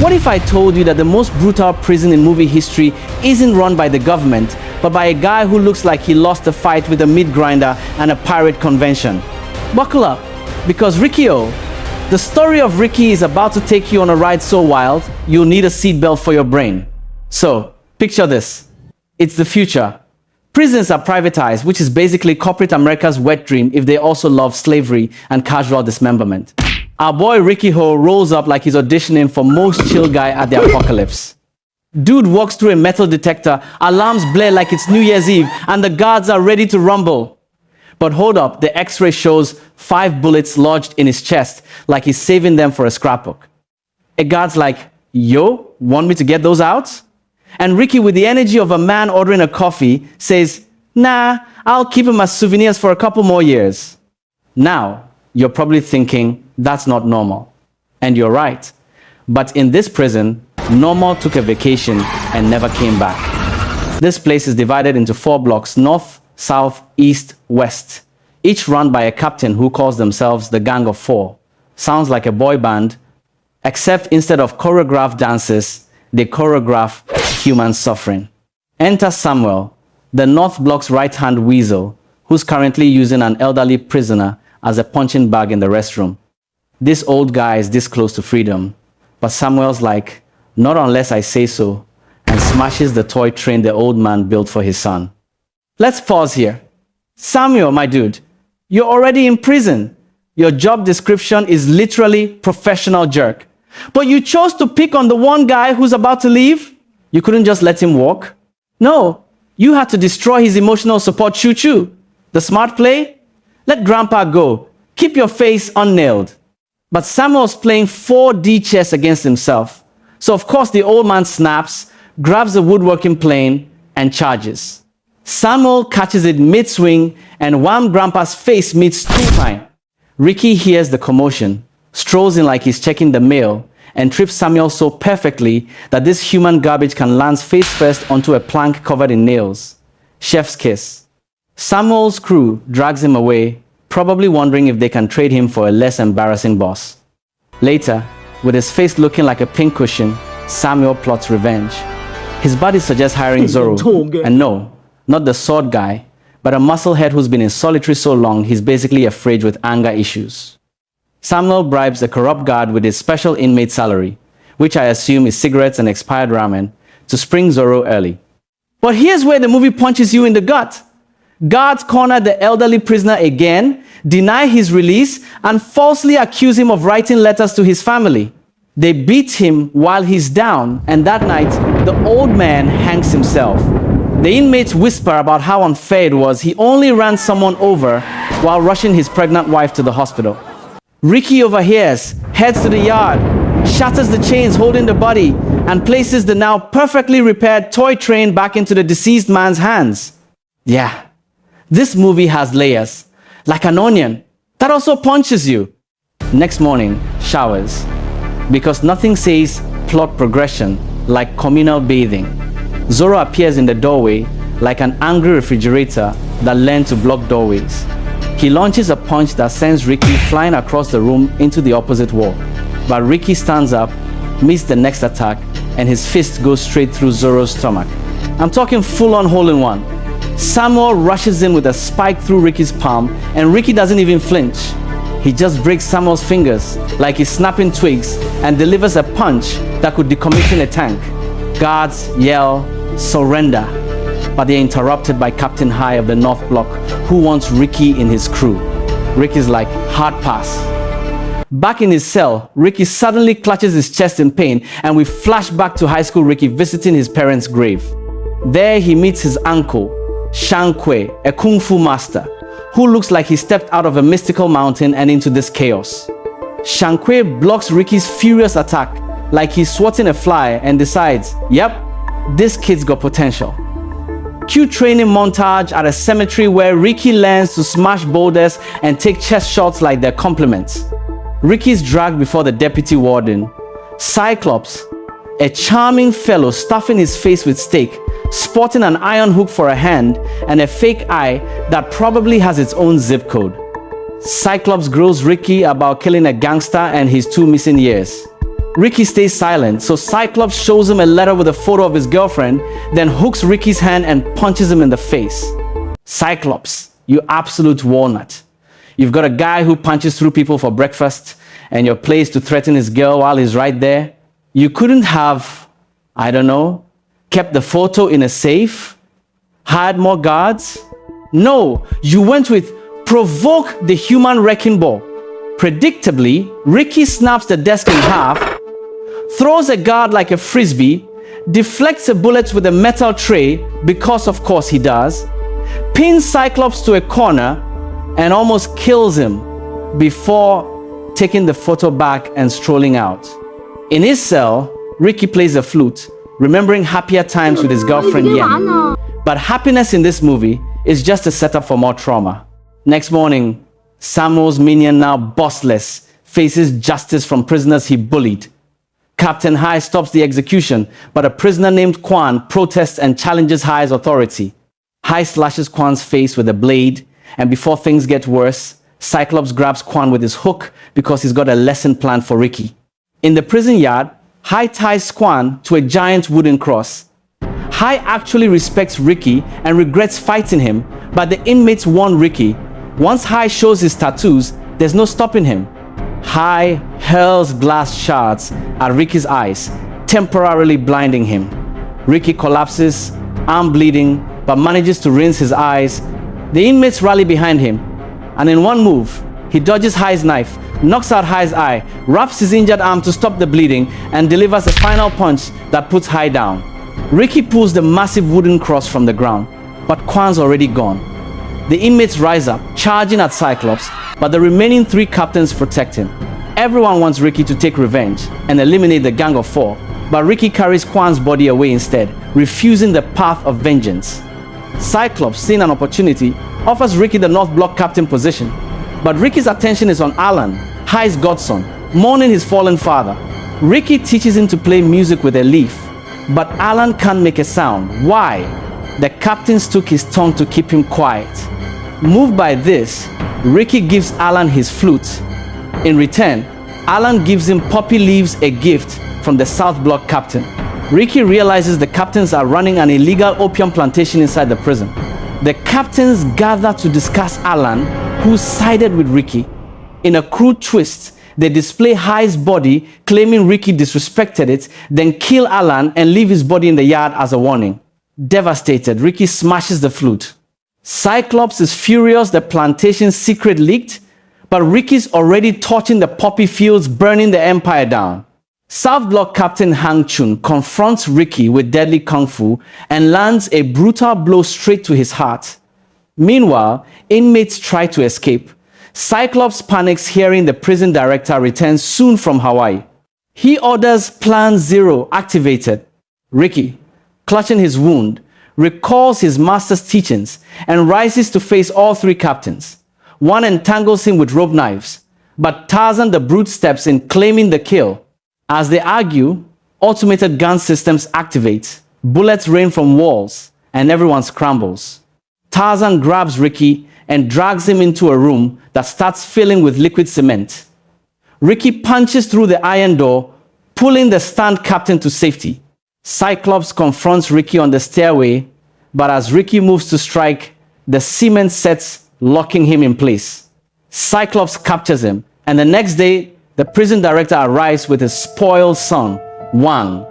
What if I told you that the most brutal prison in movie history isn't run by the government, but by a guy who looks like he lost a fight with a meat grinder and a pirate convention? Buckle up, because Riki-Oh, the story of Riki is about to take you on a ride so wild, you'll need a seatbelt for your brain. So, picture this. It's the future. Prisons are privatized, which is basically corporate America's wet dream if they also love slavery and casual dismemberment. Our boy Riki-Oh rolls up like he's auditioning for most chill guy at the apocalypse. Dude walks through a metal detector, alarms blare like it's New Year's Eve, and the guards are ready to rumble. But hold up, the x-ray shows 5 bullets lodged in his chest, like he's saving them for a scrapbook. A guard's like, yo, want me to get those out? And Riki, with the energy of a man ordering a coffee, says, nah, I'll keep them as souvenirs for a couple more years. Now, you're probably thinking, that's not normal. And you're right. But in this prison, Normal took a vacation and never came back. This place is divided into 4 blocks, north, south, east, west, each run by a captain who calls themselves the Gang of 4. Sounds like a boy band, except instead of choreographed dances, they choreograph human suffering. Enter Samuel, the North Block's right-hand weasel, who's currently using an elderly prisoner as a punching bag in the restroom. This old guy is this close to freedom, but Samuel's like, not unless I say so, and smashes the toy train the old man built for his son. Let's pause here. Samuel, my dude, you're already in prison. Your job description is literally professional jerk. But you chose to pick on the one guy who's about to leave? You couldn't just let him walk? No, you had to destroy his emotional support choo-choo. The smart play? Let grandpa go. Keep your face unnailed. But Samuel's playing 4D chess against himself. So of course the old man snaps, grabs the woodworking plane, and charges. Samuel catches it mid-swing, and wham, grandpa's face meets two-time. Riki hears the commotion, strolls in like he's checking the mail, and trips Samuel so perfectly that this human garbage can land face first onto a plank covered in nails. Chef's kiss. Samuel's crew drags him away, probably wondering if they can trade him for a less embarrassing boss. Later, with his face looking like a pincushion, Samuel plots revenge. His buddy suggests hiring Zorro, and no, not the sword guy, but a musclehead who's been in solitary so long he's basically a fridge with anger issues. Samuel bribes a corrupt guard with his special inmate salary, which I assume is cigarettes and expired ramen, to spring Zorro early. But here's where the movie punches you in the gut. Guards corner the elderly prisoner again, deny his release, and falsely accuse him of writing letters to his family. They beat him while he's down, and that night, the old man hangs himself. The inmates whisper about how unfair it was he only ran someone over while rushing his pregnant wife to the hospital. Riki overhears, heads to the yard, shatters the chains holding the body, and places the now perfectly repaired toy train back into the deceased man's hands. Yeah, this movie has layers, like an onion, that also punches you. Next morning, showers. Because nothing says plot progression like communal bathing. Zorro appears in the doorway like an angry refrigerator that learned to block doorways. He launches a punch that sends Riki flying across the room into the opposite wall. But Riki stands up, meets the next attack, and his fist goes straight through Zorro's stomach. I'm talking full-on hole-in-one. Samuel rushes in with a spike through Riki's palm, and Riki doesn't even flinch. He just breaks Samuel's fingers like he's snapping twigs and delivers a punch that could decommission a tank. Guards yell, surrender, but they're interrupted by Captain High of the North Block, who wants Riki in his crew. Riki's like, hard pass. Back in his cell, Riki suddenly clutches his chest in pain, and we flash back to high school Riki visiting his parents' grave. There he meets his uncle, Shang Kui, a kung fu master, who looks like he stepped out of a mystical mountain and into this chaos. Shang Kui blocks Riki's furious attack like he's swatting a fly and decides, yep, this kid's got potential. Cue training montage at a cemetery where Riki learns to smash boulders and take chest shots like they're compliments. Riki's dragged before the deputy warden. Cyclops, a charming fellow stuffing his face with steak, sporting an iron hook for a hand and a fake eye that probably has its own zip code. Cyclops grills Riki about killing a gangster and his 2 missing ears. Riki stays silent, so Cyclops shows him a letter with a photo of his girlfriend, then hooks Riki's hand and punches him in the face. Cyclops, you absolute walnut. You've got a guy who punches through people for breakfast, and your place to threaten his girl while he's right there. You couldn't have, I don't know, kept the photo in a safe? Hired more guards? No, you went with provoke the human wrecking ball. Predictably, Riki snaps the desk in half, throws a guard like a frisbee, deflects a bullet with a metal tray, because of course he does, pins Cyclops to a corner, and almost kills him before taking the photo back and strolling out. In his cell, Riki plays the flute, remembering happier times with his girlfriend Yen. But happiness in this movie is just a setup for more trauma. Next morning, Samuel's minion, now bossless, faces justice from prisoners he bullied. Captain Hai stops the execution, but a prisoner named Kwan protests and challenges Hai's authority. Hai slashes Kwan's face with a blade, and before things get worse, Cyclops grabs Kwan with his hook because he's got a lesson planned for Riki. In the prison yard, Hai ties Kwan to a giant wooden cross. Hai actually respects Riki and regrets fighting him, but the inmates warn Riki. Once Hai shows his tattoos, there's no stopping him. Hai hurls glass shards at Riki's eyes, temporarily blinding him. Riki collapses, arm bleeding, but manages to rinse his eyes. The inmates rally behind him, and in one move, he dodges Hai's knife, knocks out Hai's eye, wraps his injured arm to stop the bleeding, and delivers a final punch that puts Hai down. Riki pulls the massive wooden cross from the ground, but Kwan's already gone. The inmates rise up, charging at Cyclops, but the remaining 3 captains protect him. Everyone wants Riki to take revenge and eliminate the Gang of 4, but Riki carries Kwan's body away instead, refusing the path of vengeance. Cyclops, seeing an opportunity, offers Riki the North Block captain position, but Riki's attention is on Alan, Hai's godson, mourning his fallen father. Riki teaches him to play music with a leaf, but Alan can't make a sound. Why? The captains took his tongue to keep him quiet. Moved by this, Riki gives Alan his flute. In return, Alan gives him poppy leaves, a gift from the South Block captain. Riki realizes the captains are running an illegal opium plantation inside the prison. The captains gather to discuss Alan, who sided with Riki. In a crude twist, they display Hai's body, claiming Riki disrespected it, then kill Alan and leave his body in the yard as a warning. Devastated, Riki smashes the flute. Cyclops is furious the plantation's secret leaked, but Riki's already torching the poppy fields, burning the empire down. South Block Captain Hang Chun confronts Riki with deadly kung fu and lands a brutal blow straight to his heart. Meanwhile, inmates try to escape. Cyclops panics hearing the prison director returns soon from Hawaii. He orders Plan Zero activated. Riki, clutching his wound, recalls his master's teachings and rises to face all 3 captains. One entangles him with rope knives, but Tarzan the Brute steps in, claiming the kill. As they argue, automated gun systems activate, bullets rain from walls, and everyone scrambles. Tarzan grabs Riki and drags him into a room that starts filling with liquid cement. Riki punches through the iron door, pulling the stunned captain to safety. Cyclops confronts Riki on the stairway, but as Riki moves to strike, the cement sets, locking him in place. Cyclops captures him, and the next day, the prison director arrives with his spoiled son, Wang.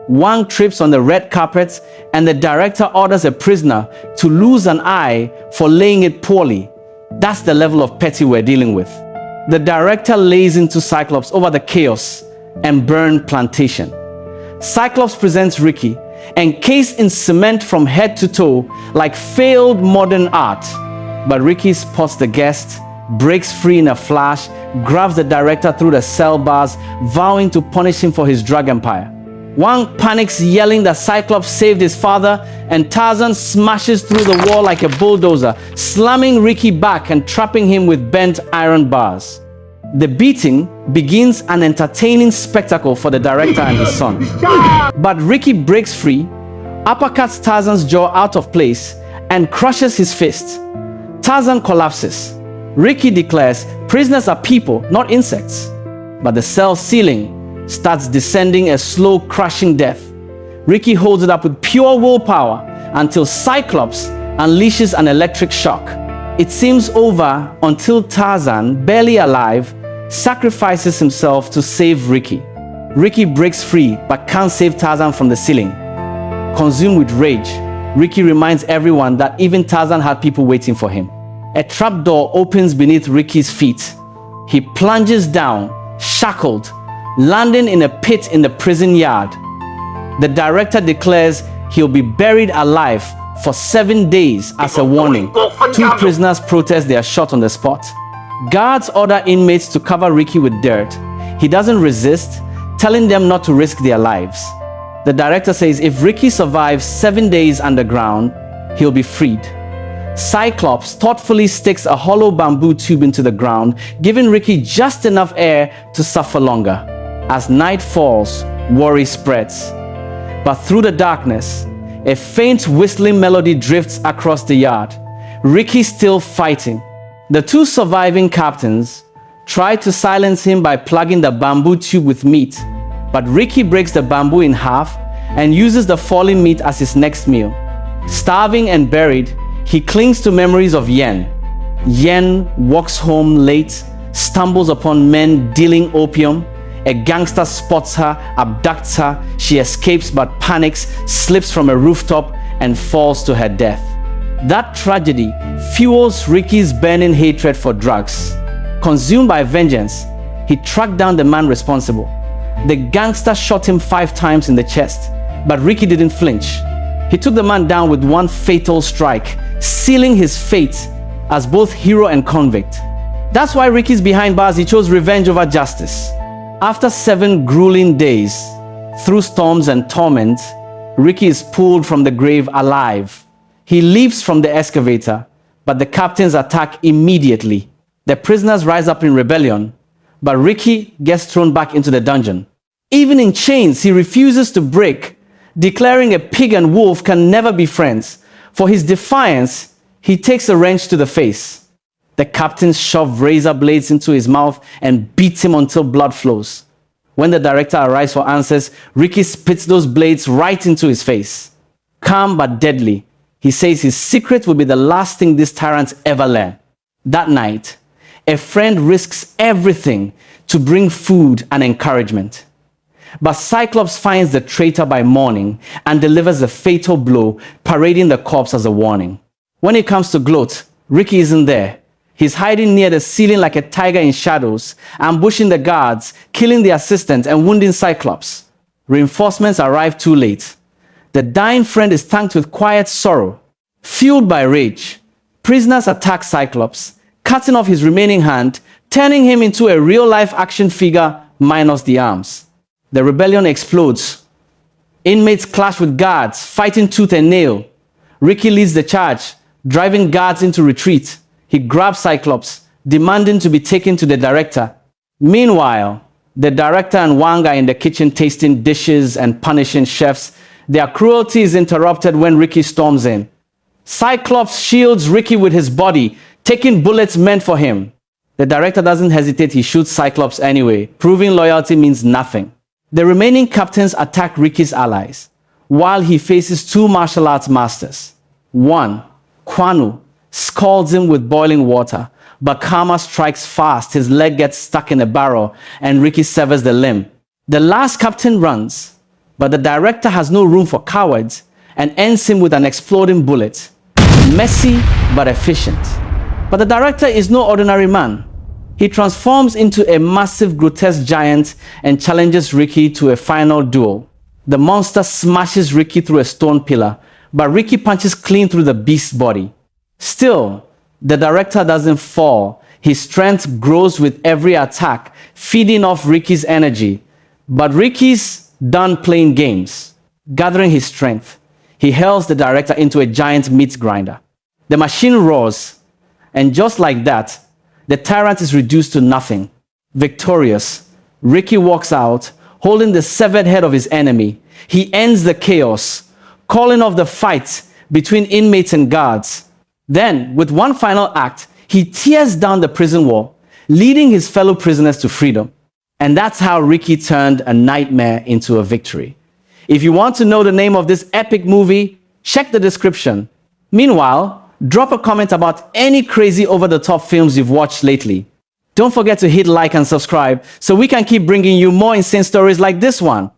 Wang trips on the red carpet, and the director orders a prisoner to lose an eye for laying it poorly. That's the level of petty we're dealing with. The director lays into Cyclops over the chaos and burned plantation. Cyclops presents Riki, encased in cement from head to toe, like failed modern art. But Riki spots the guest, breaks free in a flash, grabs the director through the cell bars, vowing to punish him for his drug empire. Wang panics, yelling that Cyclops saved his father, and Tarzan smashes through the wall like a bulldozer, slamming Riki back and trapping him with bent iron bars. The beating begins an entertaining spectacle for the director and his son. But Riki breaks free, uppercuts Tarzan's jaw out of place, and crushes his fist. Tarzan collapses. Riki declares prisoners are people, not insects. But the cell ceiling starts descending a slow, crushing death. Riki holds it up with pure willpower until Cyclops unleashes an electric shock. It seems over until Tarzan, barely alive, sacrifices himself to save Riki. Riki breaks free but can't save Tarzan from the ceiling. Consumed with rage, Riki reminds everyone that even Tarzan had people waiting for him. A trapdoor opens beneath Riki's feet. He plunges down, shackled, landing in a pit in the prison yard. The director declares he'll be buried alive for 7 days as a warning. 2 prisoners protest they are shot on the spot. Guards order inmates to cover Riki with dirt. He doesn't resist, telling them not to risk their lives. The director says if Riki survives 7 days underground, he'll be freed. Cyclops thoughtfully sticks a hollow bamboo tube into the ground, giving Riki just enough air to suffer longer. As night falls, worry spreads. But through the darkness, a faint whistling melody drifts across the yard. Riki's still fighting. The 2 surviving captains try to silence him by plugging the bamboo tube with meat, but Riki breaks the bamboo in half and uses the falling meat as his next meal. Starving and buried, he clings to memories of Yen. Yen walks home late, stumbles upon men dealing opium. A gangster spots her, abducts her. She escapes but panics, slips from a rooftop, and falls to her death. That tragedy fuels Riki's burning hatred for drugs. Consumed by vengeance, he tracked down the man responsible. The gangster shot him 5 times in the chest, but Riki didn't flinch. He took the man down with one fatal strike, sealing his fate as both hero and convict. That's why Riki's behind bars. He chose revenge over justice. After 7 grueling days, through storms and torment, Riki is pulled from the grave alive. He leaps from the excavator, but the captains attack immediately. The prisoners rise up in rebellion, but Riki gets thrown back into the dungeon. Even in chains, he refuses to break, declaring a pig and wolf can never be friends. For his defiance, he takes a wrench to the face. The captains shove razor blades into his mouth and beat him until blood flows. When the director arrives for answers, Riki spits those blades right into his face. Calm but deadly, he says his secret will be the last thing these tyrants ever learn. That night, a friend risks everything to bring food and encouragement. But Cyclops finds the traitor by morning and delivers a fatal blow, parading the corpse as a warning. When it comes to gloat, Riki isn't there. He's hiding near the ceiling like a tiger in shadows, ambushing the guards, killing the assistant, and wounding Cyclops. Reinforcements arrive too late. The dying friend is thanked with quiet sorrow. Fueled by rage, prisoners attack Cyclops, cutting off his remaining hand, turning him into a real-life action figure minus the arms. The rebellion explodes. Inmates clash with guards, fighting tooth and nail. Riki leads the charge, driving guards into retreat. He grabs Cyclops, demanding to be taken to the director. Meanwhile, the director and Wang are in the kitchen tasting dishes and punishing chefs. Their cruelty is interrupted when Riki storms in. Cyclops shields Riki with his body, taking bullets meant for him. The director doesn't hesitate, he shoots Cyclops anyway. Proving loyalty means nothing. The remaining captains attack Riki's allies, while he faces 2 martial arts masters. One, Kwanu, scalds him with boiling water, but Kama strikes fast. His leg gets stuck in a barrel, and Riki severs the limb. The last captain runs, but the director has no room for cowards and ends him with an exploding bullet. Messy, but efficient. But the director is no ordinary man. He transforms into a massive, grotesque giant and challenges Riki to a final duel. The monster smashes Riki through a stone pillar, but Riki punches clean through the beast's body. Still, the director doesn't fall. His strength grows with every attack, feeding off Riki's energy. But Riki's done playing games. Gathering his strength, he hurls the director into a giant meat grinder. The machine roars, and just like that, the tyrant is reduced to nothing. Victorious, Riki walks out, holding the severed head of his enemy. He ends the chaos, calling off the fight between inmates and guards. Then, with one final act, he tears down the prison wall, leading his fellow prisoners to freedom. And that's how Riki turned a nightmare into a victory. If you want to know the name of this epic movie, check the description. Meanwhile, drop a comment about any crazy over-the-top films you've watched lately. Don't forget to hit like and subscribe so we can keep bringing you more insane stories like this one.